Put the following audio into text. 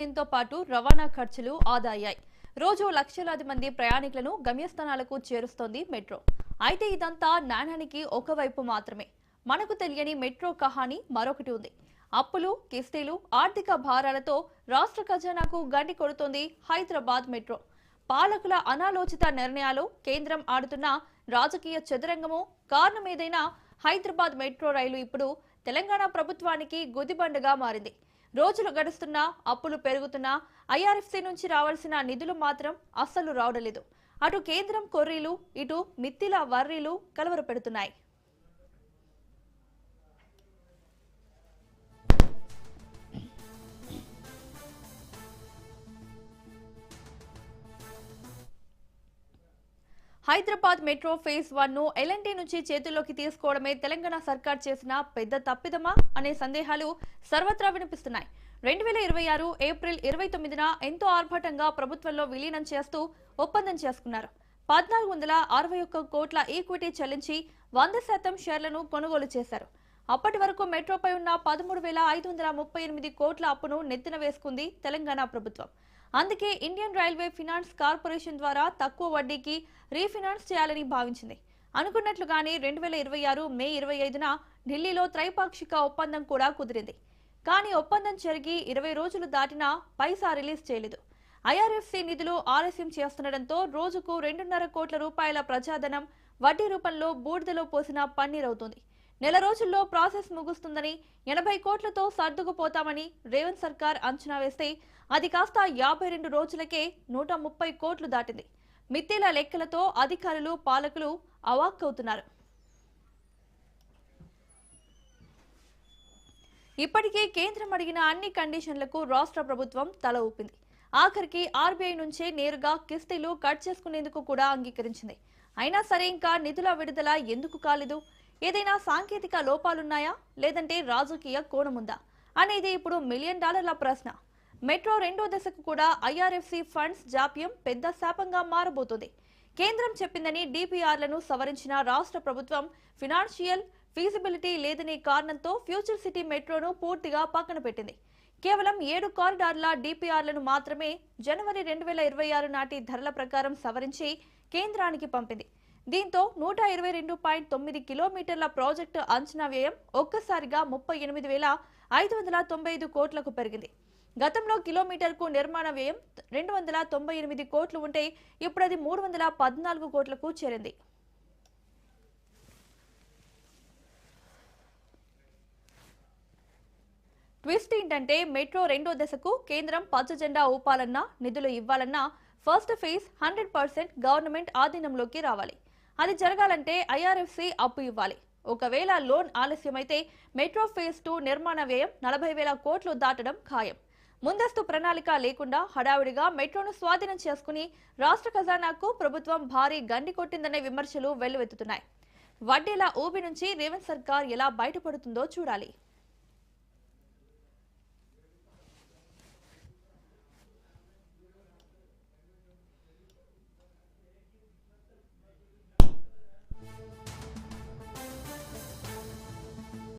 దీంతో పాటు రవాణా ఖర్చులు ఆదా అయ్యాయి. రోజు లక్షలాది మంది ప్రయాణికులను గమ్యస్థానాలకు చేరుస్తోంది మెట్రో. అయితే ఇదంతా నాణానికి ఒకవైపు మాత్రమే. మనకు తెలియని మెట్రో కహాని మరొకటి ఉంది. అప్పులు, కిస్తీలు, ఆర్థిక భారాలతో రాష్ట్ర ఖజానాకు గండి కొడుతోంది హైదరాబాద్ మెట్రో. పాలకుల అనాలోచిత నిర్ణయాలు, కేంద్రం ఆడుతున్న రాజకీయ చదరంగము కారణమేదైనా హైదరాబాద్ మెట్రో రైలు ఇప్పుడు తెలంగాణ ప్రభుత్వానికి గుదిబండగా మారింది. రోజులు గడుస్తున్నా, అప్పులు పెరుగుతున్నా ఐఆర్ఎఫ్సి నుంచి రావాల్సిన నిధులు మాత్రం అస్సలు రావడలేదు. అటు కేంద్రం కొర్రీలు, ఇటు మిత్తిల వర్రీలు కలవరపెడుతున్నాయి. హైదరాబాద్ మెట్రో ఫేజ్ 1 ను ఎల్ఎన్టీ నుంచి చేతుల్లోకి తీసుకోవడమే తెలంగాణ సర్కార్ చేసిన పెద్ద తప్పిదమా అనే సందేహాలు సర్వత్రా వినిపిస్తున్నాయి. 2026 ఏప్రిల్ 29న ఎంతో ఆర్భాటంగా ప్రభుత్వంలో విలీనం చేస్తూ ఒప్పందం చేసుకున్నారు. 1461 కోట్ల ఈక్విటీ చెల్లించి 100% షేర్లను కొనుగోలు చేశారు. అప్పటి వరకు మెట్రోపై ఉన్న 13,538 కోట్ల అప్పును నెత్తిన వేసుకుంది తెలంగాణ ప్రభుత్వం. అందుకే ఇండియన్ రైల్వే ఫినాన్స్ కార్పొరేషన్ ద్వారా తక్కువ వడ్డీకి రీఫినాన్స్ చేయాలని భావించింది. అనుకున్నట్లుగానే 2026 మే 25న ఢిల్లీలో త్రైపాక్షిక ఒప్పందం కూడా కుదిరింది. కానీ ఒప్పందం జరిగి 20 రోజులు దాటినా పైసా రిలీజ్ చేయలేదు. ఐఆర్ఎఫ్సి నిధులు ఆలస్యం చేస్తుండటంతో రోజుకు 2.5 కోట్ల రూపాయల ప్రజాధనం వడ్డీ రూపంలో బూడిదలో పోసిన పన్నీరవుతోంది. నెల రోజుల్లో ప్రాసెస్ ముగుస్తుందని, 80 కోట్లతో సర్దుకుపోతామని రేవంత్ సర్కార్ అంచనా వేస్తే అది కాస్త 52 రోజులకే 130 కోట్లు దాటింది. మిత్తిల లెక్కలతో అధికారులు, పాలకులు అవాక్కవుతున్నారు. ఇప్పటికే కేంద్రం అడిగిన అన్ని కండిషన్లకు రాష్ట్ర ప్రభుత్వం తల ఊపింది. ఆఖరికి ఆర్బీఐ నుంచే నేరుగా కిస్తీలు కట్ చేసుకునేందుకు కూడా అంగీకరించింది. అయినా సరే ఇంకా నిధుల విడుదల ఎందుకు కాలేదు? ఏదైనా సాంకేతిక లోపాలున్నాయా, లేదంటే రాజకీయ కోణముందా అనేది ఇప్పుడు $1 మిలియన్ ప్రశ్న. మెట్రో రెండో దశకు కూడా ఐఆర్ఎఫ్సి ఫండ్స్ జాప్యం పెద్ద శాపంగా మారబోతోంది. కేంద్రం చెప్పిందని డిపిఆర్లను సవరించిన రాష్ట్ర ప్రభుత్వం ఫినాన్షియల్ ఫీజిబిలిటీ లేదనే కారణంతో ఫ్యూచర్ సిటీ మెట్రోను పూర్తిగా పక్కన పెట్టింది. కేవలం 7 కారిడార్ల డిపిఆర్లను మాత్రమే జనవరి 2026 నాటి ధరల ప్రకారం సవరించి కేంద్రానికి పంపింది. దీంతో 122.9 కిలోమీటర్ల ప్రాజెక్టు అంచనా వ్యయం ఒక్కసారిగా 38,595 కోట్లకు పెరిగింది. గతంలో కిలోమీటర్కు నిర్మాణ వ్యయం 298 కోట్లు ఉంటే ఇప్పుడు అది 314 కోట్లకు చేరింది. ట్విస్ట్ ఏంటంటే మెట్రో రెండో దశకు కేంద్రం పచ్చ జెండా ఊపాలన్నా, నిధులు ఇవ్వాలన్నా ఫస్ట్ ఫేజ్ 100% గవర్నమెంట్ ఆధీనంలోకి రావాలి. అది జరగాలంటే ఐఆర్ఎఫ్సి అప్పు ఇవ్వాలి. ఒకవేళ లోన్ ఆలస్యమైతే మెట్రో ఫేజ్ 2 నిర్మాణ వ్యయం 40,000 కోట్లు దాటడం ఖాయం. ముందస్తు ప్రణాళిక లేకుండా హడావుడిగా మెట్రోను స్వాధీనం చేసుకుని రాష్ట్ర ఖజానాకు ప్రభుత్వం భారీ గండి కొట్టిందనే విమర్శలు వెల్లువెత్తుతున్నాయి. వడ్డీల ఊబి నుంచి రేవంత్ సర్కార్ ఎలా బయటపడుతుందో చూడాలి.